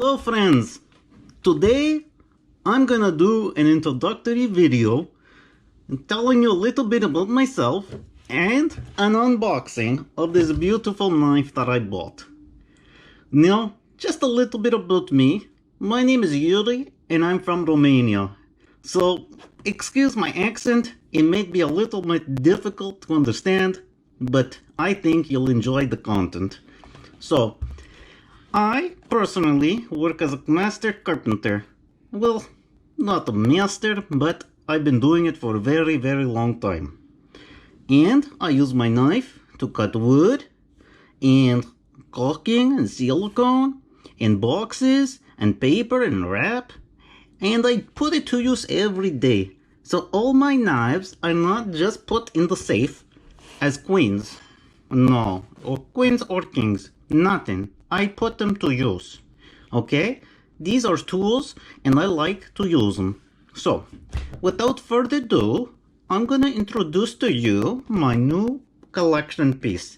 Hello friends, today I'm gonna do an introductory video telling you a little bit about myself and an unboxing of this beautiful knife that I bought. Now, just a little bit about me. My name is Yuri and I'm from Romania. So, excuse my accent, it may be a little bit difficult to understand, but I think you'll enjoy the content. So, I personally work as a master carpenter. Well, not a master, but I've been doing it for a very, very long time. And I use my knife to cut wood, and caulking, and silicone, and boxes, and paper, and wrap. And I put it to use every day. So all my knives are not just put in the safe as queens. No, or queens or kings. Nothing. I put them to use. Okay? These are tools and I like to use them. So, without further ado, I'm gonna introduce to you my new collection piece.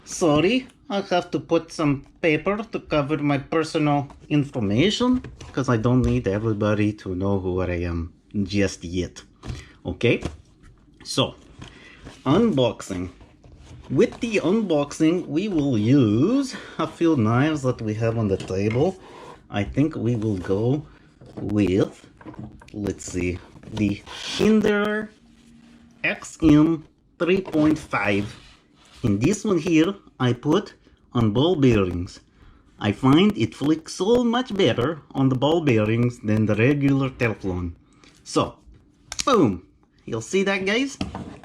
Sorry, I have to put some paper to cover my personal information because I don't need everybody to know who I am just yet. Okay? So, unboxing. With the unboxing, we will use a few knives that we have on the table. I think we will go with, let's see, the Hinderer XM 3.5. In this one here, I put on ball bearings. I find it flicks so much better on the ball bearings than the regular Teflon. So, boom! You'll see that, guys?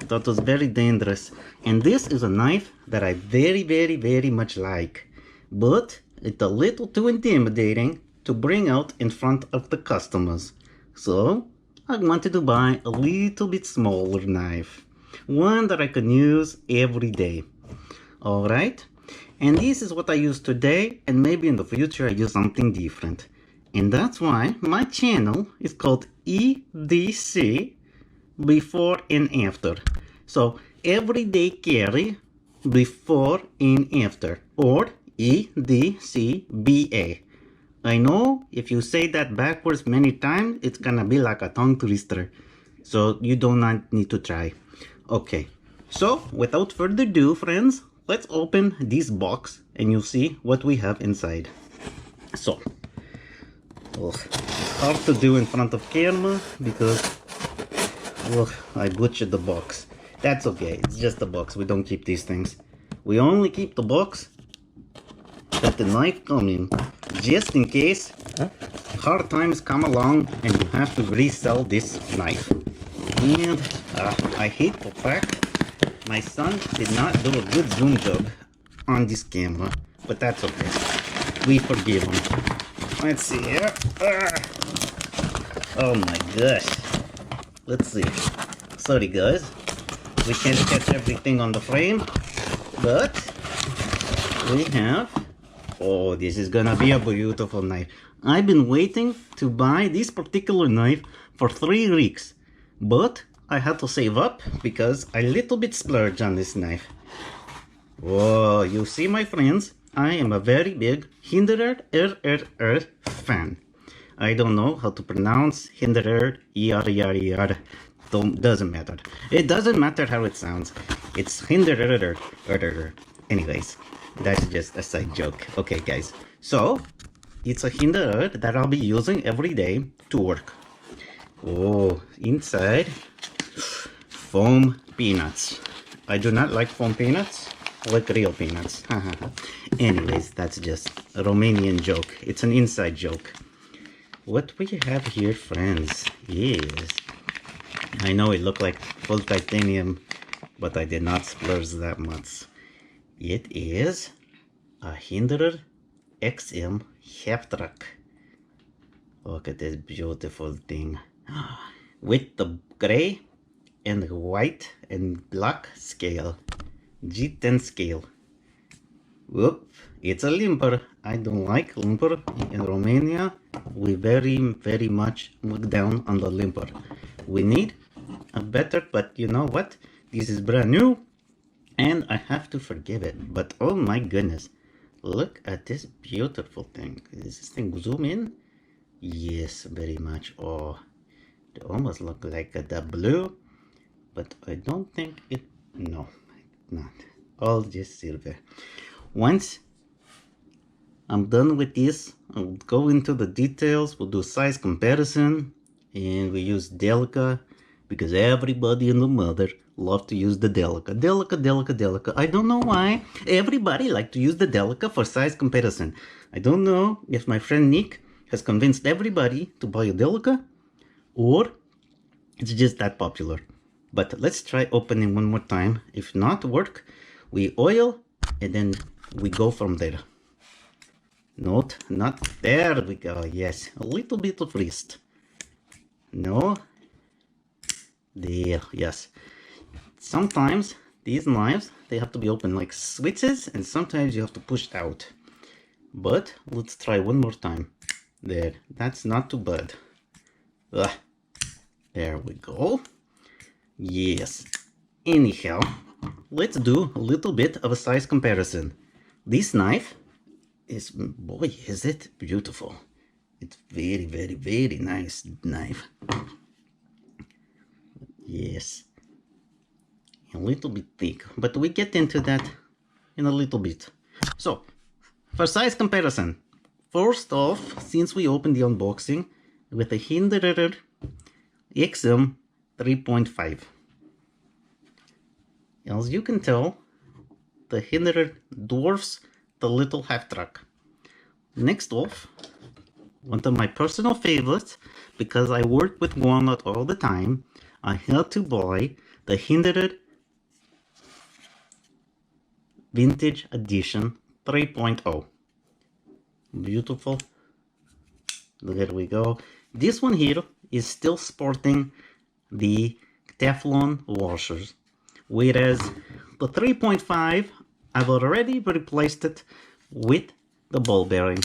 That was very dangerous. And this is a knife that I very much like. But it's a little too intimidating to bring out in front of the customers. So I wanted to buy a little bit smaller knife. One that I can use every day. Alright? And this is what I use today, and maybe in the future I use something different. And that's why my channel is called EDC, before and after. So everyday carry before and after, or EDCBA. I know if you say that backwards many times, it's gonna be like a tongue twister. So you do not need to try. Okay, so without further ado, friends, let's open this box and you'll see what we have inside. So, it's hard to do in front of camera because I butchered the box. That's okay, it's just a box, we don't keep these things. We only keep the box that the knife comes in, just in case hard times come along and you have to resell this knife. And I hate the fact my son did not do a good zoom job on this camera, but that's okay. We forgive him. Let's see here. Oh my gosh. Let's see. Sorry guys, we can't catch everything on the frame, but we have, oh, this is gonna be a beautiful knife. I've been waiting to buy this particular knife for 3 weeks, but I had to save up because I a little bit splurged on this knife. Whoa, you see my friends, I am a very big Hinderer EDC fan. I don't know how to pronounce Hinderer, yada yada yada. Doesn't matter. It doesn't matter how it sounds. It's Hinderer. Anyways, that's just a side joke. Okay, guys. So, it's a Hinderer that I'll be using every day to work. Oh, inside, foam peanuts. I do not like foam peanuts. I like real peanuts. Anyways, that's just a Romanian joke. It's an inside joke. What we have here, friends, is, I know it looked like full titanium, but I did not splurge that much. It is a Hinderer XM half track. Look at this beautiful thing. With the gray and white and black scale. G10 scale. Whoop, it's a limper. I don't like limper. In Romania, we very much look down on the limper. We need a better, but you know what? This is brand new and I have to forgive it. But oh my goodness, Look at this beautiful thing. Is this thing zoom in? Yes, very much. Oh, they almost look like the blue, but I don't think it, no, not. All just silver. Once I'm done with this, I'll go into the details. We'll do size comparison, and we use Delica because everybody and the mother love to use the Delica. Delica. I don't know why everybody like to use the Delica for size comparison. I don't know if my friend Nick has convinced everybody to buy a Delica, or it's just that popular. But let's try opening one more time. If not work, we oil and then we go from there. Not there we go. Yes, a little bit of wrist. No, there. Yes, sometimes these knives, they have to be open like switches, and sometimes you have to push out. But let's try one more time. There, that's not too bad. There we go. Yes. Anyhow, let's do a little bit of a size comparison. This knife is, boy, is it beautiful. It's very nice knife. Yes. A little bit thick, but we get into that in a little bit. So, for size comparison, first off, since we opened the unboxing with a Hinderer XM 3.5. As you can tell, the Hinderer dwarfs the little half track. Next off, one of my personal favorites, because I work with walnut all the time, I had to buy the Hinderer Vintage Edition 3.0. Beautiful. There we go. This one here is still sporting the Teflon washers, whereas the 3.5, I've already replaced it with the ball bearing,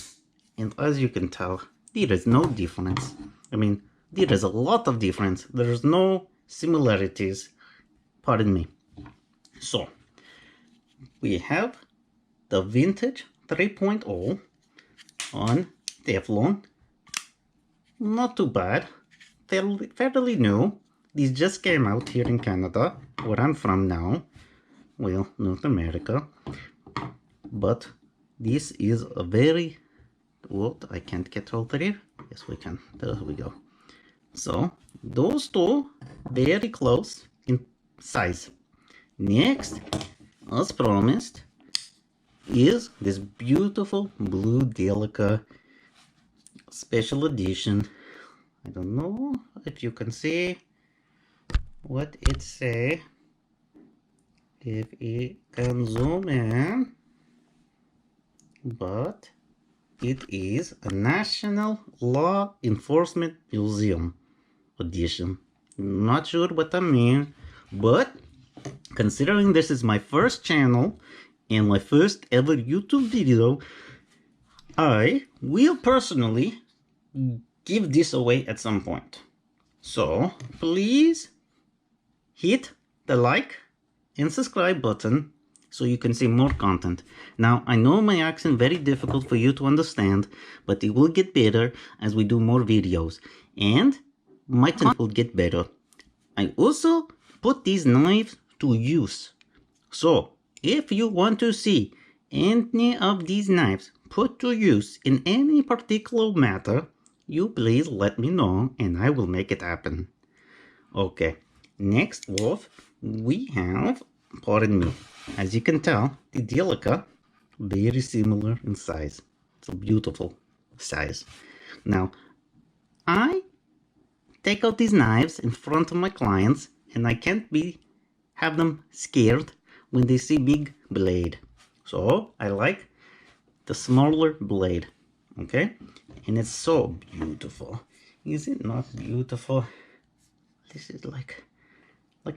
and as you can tell, there is no difference. I mean, there is a lot of difference. There's no similarities, pardon me. So, we have the Vintage 3.0 on Teflon. Not too bad, fairly new. These just came out here in Canada, where I'm from now. Well, North America. But this is a very, what, I can't get over here. Yes, we can. There we go. So, those two, very close in size. Next, as promised, is this beautiful blue Delica special edition. I don't know if you can see what it say. If it can zoom in, but it is a National Law Enforcement Museum edition. Not sure what I mean, but considering this is my first channel and my first ever YouTube video, I will personally give this away at some point. So please hit the like and subscribe button so you can see more content. Now, I know my accent very difficult for you to understand, but it will get better as we do more videos, and my content will get better. I also put these knives to use. So, if you want to see any of these knives put to use in any particular matter, you please let me know and I will make it happen. Okay, next off, we have, pardon me, as you can tell, the Delica, very similar in size. It's a beautiful size. Now, I take out these knives in front of my clients, and I can't have them scared when they see big blade. So I like the smaller blade, okay? And it's so beautiful. Is it not beautiful? This is like a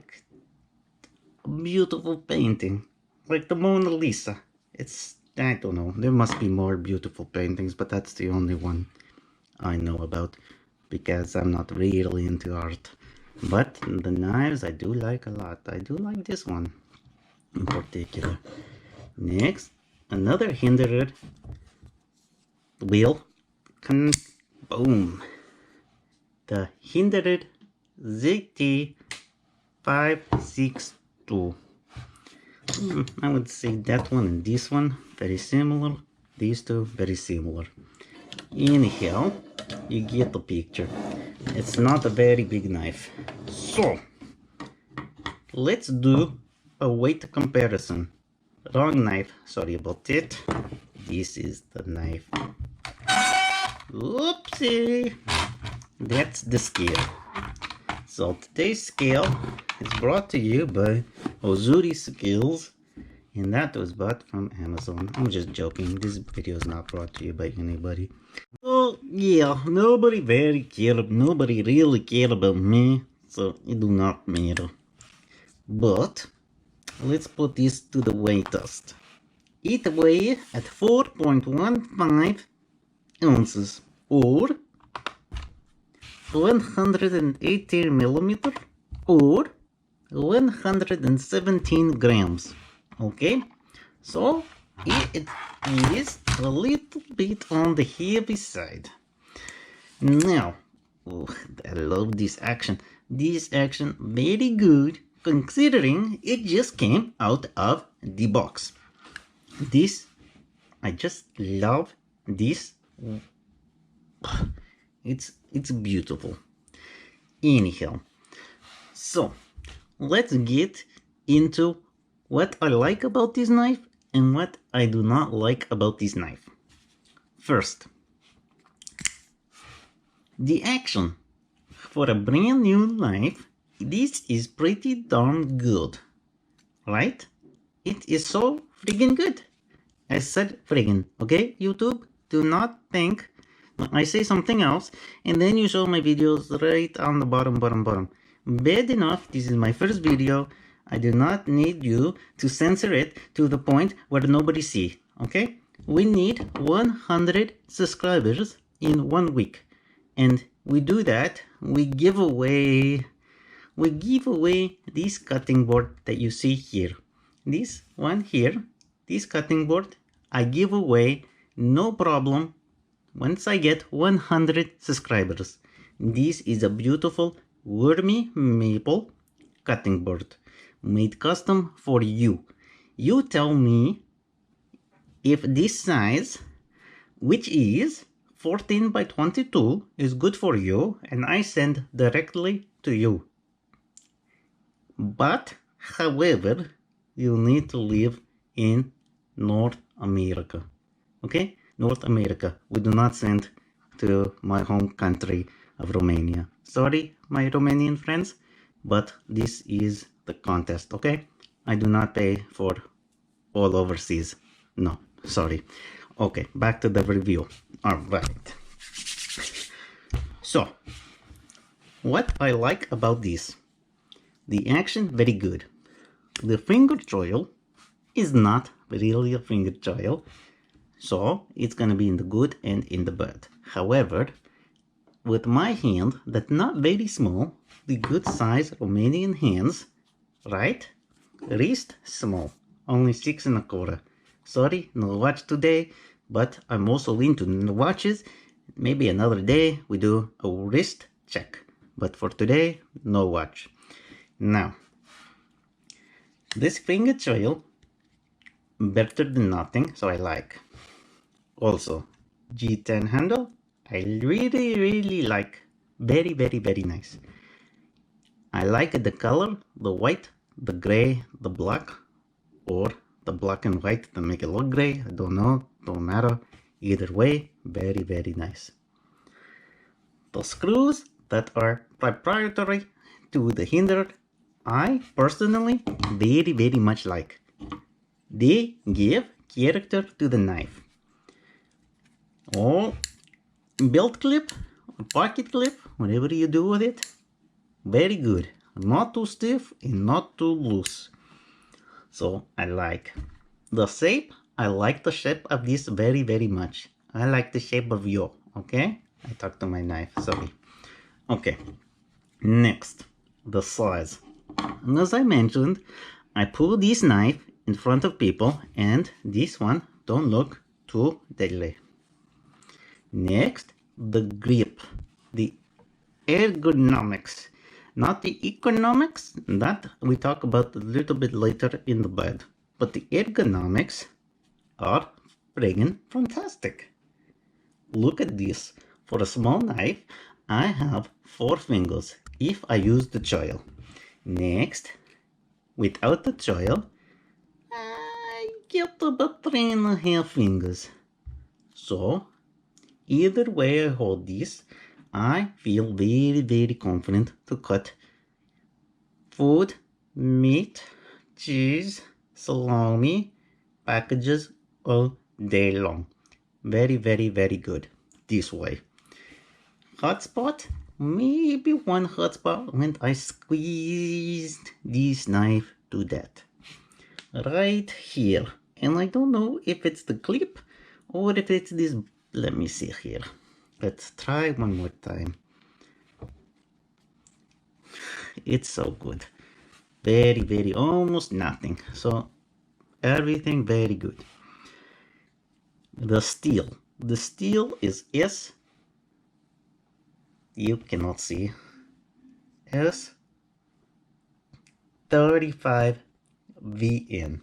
beautiful painting, like the Mona Lisa. It's, I don't know, there must be more beautiful paintings, but that's the only one I know about, because I'm not really into art. But the knives I do like a lot. I do like this one in particular. Next, another Hinderer wheel. Boom. The Hinderer ZT562. I would say that one and this one very similar. These two very similar. Anyhow, you get the picture. It's not a very big knife. So let's do a weight comparison. Wrong knife, sorry about it. This is the knife. Oopsie! That's the scale. So today's scale is brought to you by Ozuri Skills, and that was bought from Amazon. I'm just joking, this video is not brought to you by anybody. So yeah, nobody really cared about me, so it do not matter. But let's put this to the weight test. It weighs at 4.15 ounces or 180 millimeter or 117 grams. Okay, so it is a little bit on the heavy side. Now, I love this action. This action very good considering it just came out of the box. This, I just love this. It's beautiful. Anyhow, so let's get into what I like about this knife and what I do not like about this knife. First, the action. For a brand new knife, this is pretty darn good, right? It is so friggin' good. I said friggin', okay? YouTube, do not think I say something else and then you show my videos right on the bottom. Bad enough, this is my first video. I do not need you to censor it to the point where nobody see, okay? We need 100 subscribers in 1 week. And we do that, we give away this cutting board that you see here. This one here, this cutting board, I give away, no problem, once I get 100 subscribers. This is a beautiful wormy maple cutting board, made custom for you. You tell me if this size, which is 14 by 22, is good for you, and I send directly to you. But, however, you need to live in North America. Okay? North America. We do not send to my home country of Romania. Sorry, my Romanian friends, but this is the contest, okay? I do not pay for all overseas. No, sorry. Okay, back to the review. All right. So, what I like about this, the action very good. The finger choil is not really a finger choil, so it's gonna be in the good and in the bad. However, with my hand that's not very small, the good size Romanian hands, right? Wrist small, only 6 1/4. Sorry, no watch today, but I'm also into watches. Maybe another day we do a wrist check, but for today, no watch. Now, this finger choil, better than nothing, so I like. Also, G10 handle, I really like. Very nice. I like the color, the white, the gray, the black, or the black and white to make it look gray. I don't know, don't matter. Either way, very nice. The screws that are proprietary to the Hinderer, I personally very much like. They give character to the knife. Oh, belt clip, pocket clip, whatever you do with it, very good. Not too stiff and not too loose. So I like the shape. I like the shape of this very much. I like the shape of you, okay? I talked to my knife, sorry. Okay, next, the size. And as I mentioned, I pull this knife in front of people and this one don't look too deadly. Next, the grip, the ergonomics, not the economics, that we talk about a little bit later in the bed, but the ergonomics are friggin' fantastic. Look at this. For a small knife, I have 4 fingers if I use the choil. Next, without the choil, I get about 3.5 fingers. So, either way I hold this, I feel very, very confident to cut food, meat, cheese, salami, packages all day long. Very, very, very good this way. Hotspot, maybe one hotspot when I squeezed this knife to death. Right here. And I don't know if it's the clip or if it's this. Let me see here. Let's try one more time. It's so good. Very, very, almost nothing. So everything very good. The steel. The steel is S. You cannot see. S35 VN.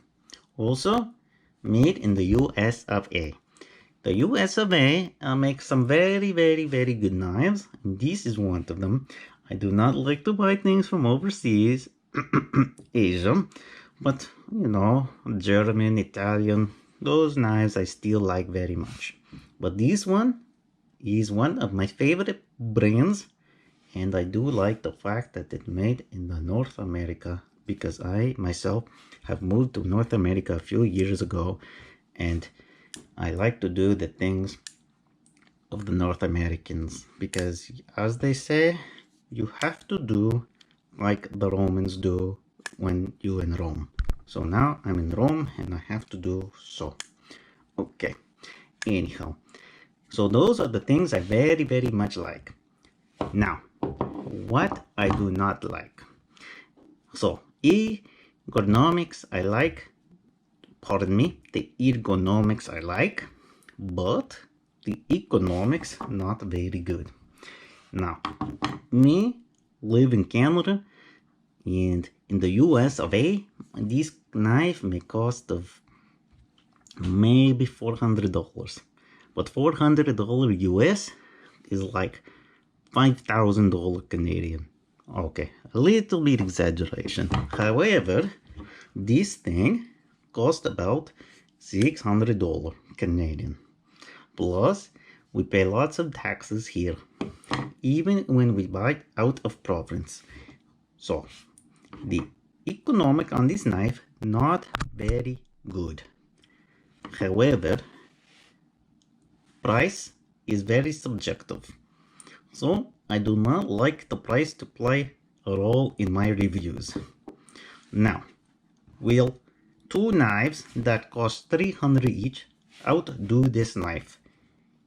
Also made in the US of A. The US of A makes some very, very, very good knives. And this is one of them. I do not like to buy things from overseas, Asia, but you know, German, Italian, those knives I still like very much. But this one is one of my favorite brands, and I do like the fact that it's made in the North America, because I myself have moved to North America a few years ago, and I like to do the things of the North Americans, because as they say, you have to do like the Romans do when you're in Rome. So now I'm in Rome and I have to do so. Okay, anyhow, so those are the things I very, very much like. Now, what I do not like. So, ergonomics I like, pardon me, the ergonomics I like, but the economics not very good. Now, me live in Canada, and in the US of A, this knife may cost of maybe $400, but $400 US is like $5,000 Canadian. Okay, a little bit exaggeration. However, this thing cost about $600 Canadian. Plus, we pay lots of taxes here, even when we buy out of province. So, the economic on this knife, not very good. However, price is very subjective. So, I do not like the price to play a role in my reviews. Now, will 2 knives that cost $300 each outdo this knife?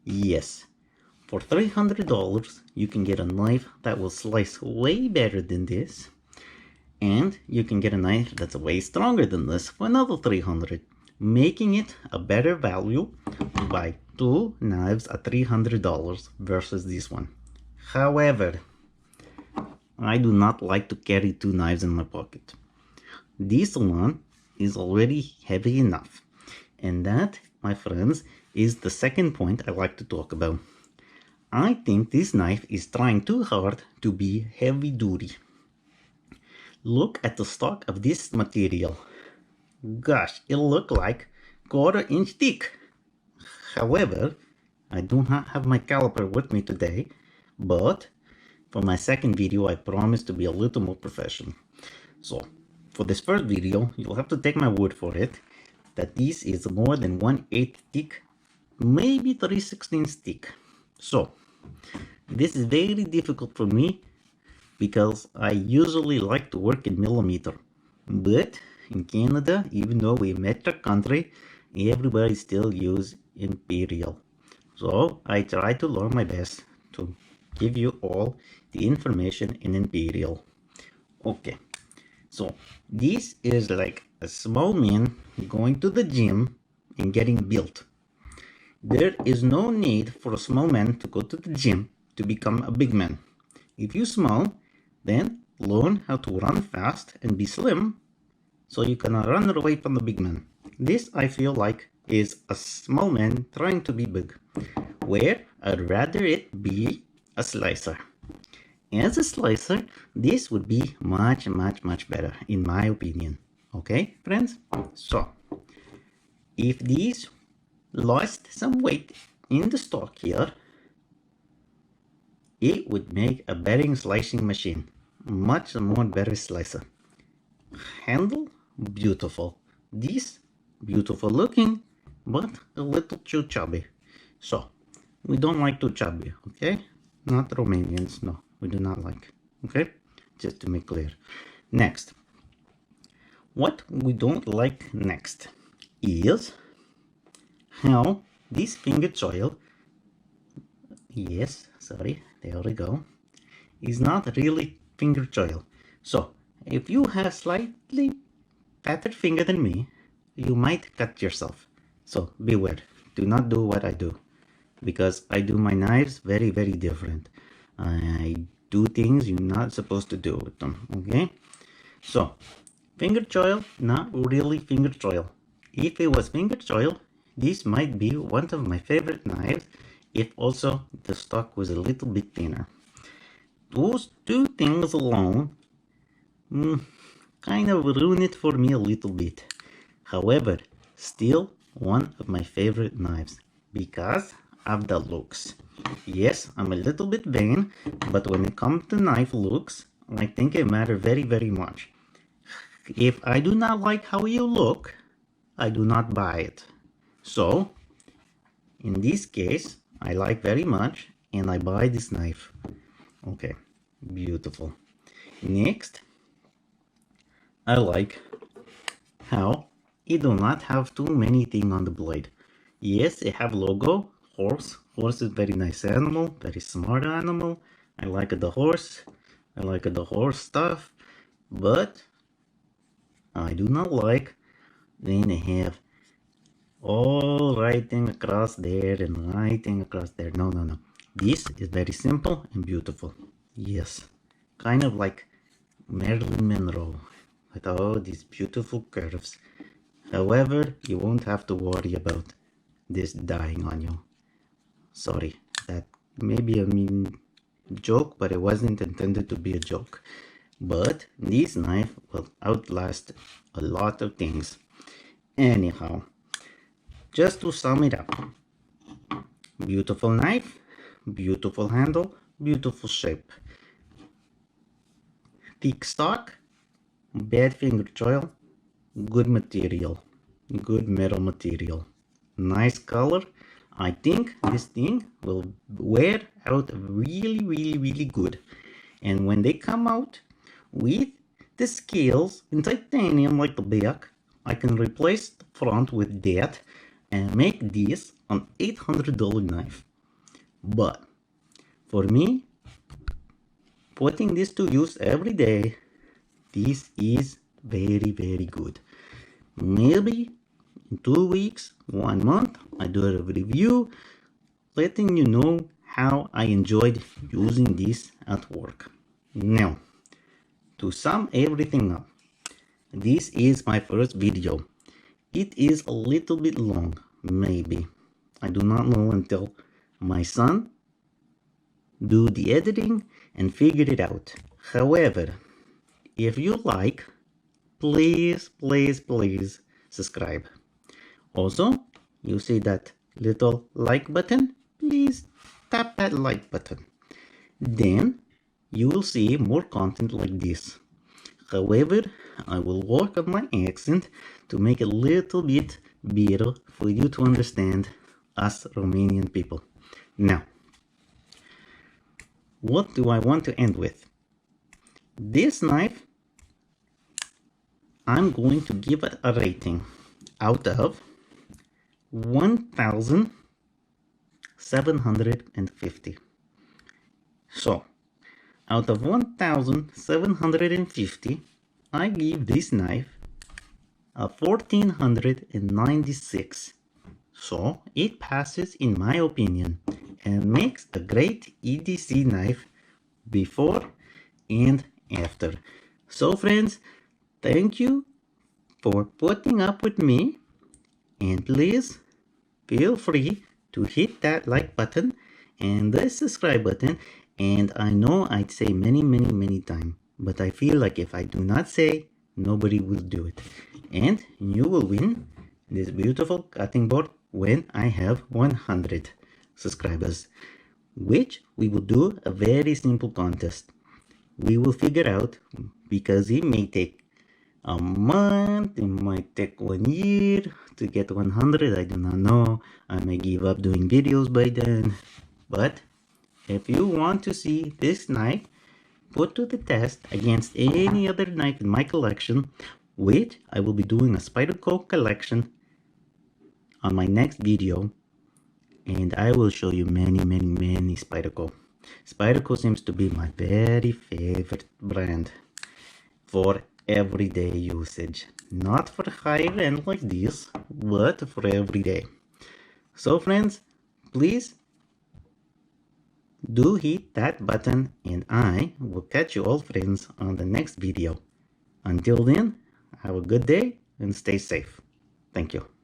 Yes. For $300, you can get a knife that will slice way better than this, and you can get a knife that's way stronger than this for another $300, making it a better value to buy 2 knives at $300 versus this one. However, I do not like to carry 2 knives in my pocket. This one is already heavy enough, and that, my friends, is the second point I like to talk about. I think this knife is trying too hard to be heavy duty. Look at the stock of this material. Gosh, it looks like 1/4 inch thick. However, I do not have my caliper with me today, but for my second video, I promise to be a little more professional. So, for this first video, you'll have to take my word for it that this is more than 1/8 thick, maybe 3/16 thick. So, this is very difficult for me because I usually like to work in millimeter. But in Canada, even though we're a metric country, everybody still use imperial. So I try to learn my best to give you all the information in imperial. Okay, so this is like a small man going to the gym and getting built. There is no need for a small man to go to the gym to become a big man. If you're small, then learn how to run fast and be slim so you can run away from the big man. This, I feel like, is a small man trying to be big, where I'd rather it be a slicer. As a slicer, this would be much better, in my opinion. Okay, friends? So, if these lost some weight in the stock here, it would make a better slicing machine. Much more better slicer. Handle, beautiful. This, beautiful looking, but a little too chubby. So, we don't like too chubby, okay? Not Romanians, no, we do not like, okay? Just to make clear. Next, what we don't like next is how this finger choil, yes, sorry, there we go, is not really finger choil. So, if you have slightly fatter finger than me, you might cut yourself. So, beware, do not do what I do, because I do my knives very different. I do things you're not supposed to do with them, okay? So, finger choil, not really finger choil. If it was finger choil, this might be one of my favorite knives, if also the stock was a little bit thinner. Those two things alone kind of ruin it for me a little bit. However, still one of my favorite knives because of the looks. Yes, I'm a little bit vain, but when it comes to knife looks, I think it matters very much. If I do not like how you look, I do not buy it. So, in this case, I like very much and I buy this knife. Okay, beautiful. Next, I like how it do not have too many things on the blade. Yes, it have logo, horse. Horse is very nice animal, very smart animal. I like the horse. I like the horse stuff. But I do not like when they have all writing across there and writing across there. No. This is very simple and beautiful. Yes, kind of like Marilyn Monroe with all these beautiful curves. However, you won't have to worry about this dying on you. Sorry, that may be a mean joke, but it wasn't intended to be a joke. But this knife will outlast a lot of things. Anyhow, just to sum it up, beautiful knife, beautiful handle, beautiful shape, thick stock, bad finger choil, good material, good metal material, nice color. I think this thing will wear out really good. And when they come out with the scales in titanium like the back, I can replace the front with that and make this an $800 knife. But for me, putting this to use every day, this is very good. Maybe in 2 weeks, 1 month, I do a review letting you know how I enjoyed using this at work. Now, to sum everything up, this is my first video. It is a little bit long, maybe. I do not know until my son do the editing and figure it out. However, if you like, please subscribe. Also, you see that little like button? Please tap that like button. Then you will see more content like this. However, I will work on my accent to make it a little bit better for you to understand us Romanian people. Now, what do I want to end with? This knife, I'm going to give it a rating out of 1,750. So, out of 1,750, I give this knife a 1,496 so it passes in my opinion and makes a great EDC knife before and after. So friends, thank you for putting up with me, and please feel free to hit that like button and the subscribe button. And I know I'd say many times, but I feel like if I do not say, nobody will do it. And you will win this beautiful cutting board when I have 100 subscribers, which we will do a very simple contest. We will figure out, because it may take a month, it might take 1 year to get 100, I do not know. I may give up doing videos by then. But if you want to see this knife put to the test against any other knife in my collection, which I will be doing a Spyderco collection on my next video, and I will show you many Spyderco. Spyderco seems to be my very favorite brand for everyday usage, not for higher end like this, but for everyday. So friends, please do hit that button, and I will catch you all friends on the next video. Until then, have a good day and stay safe. Thank you.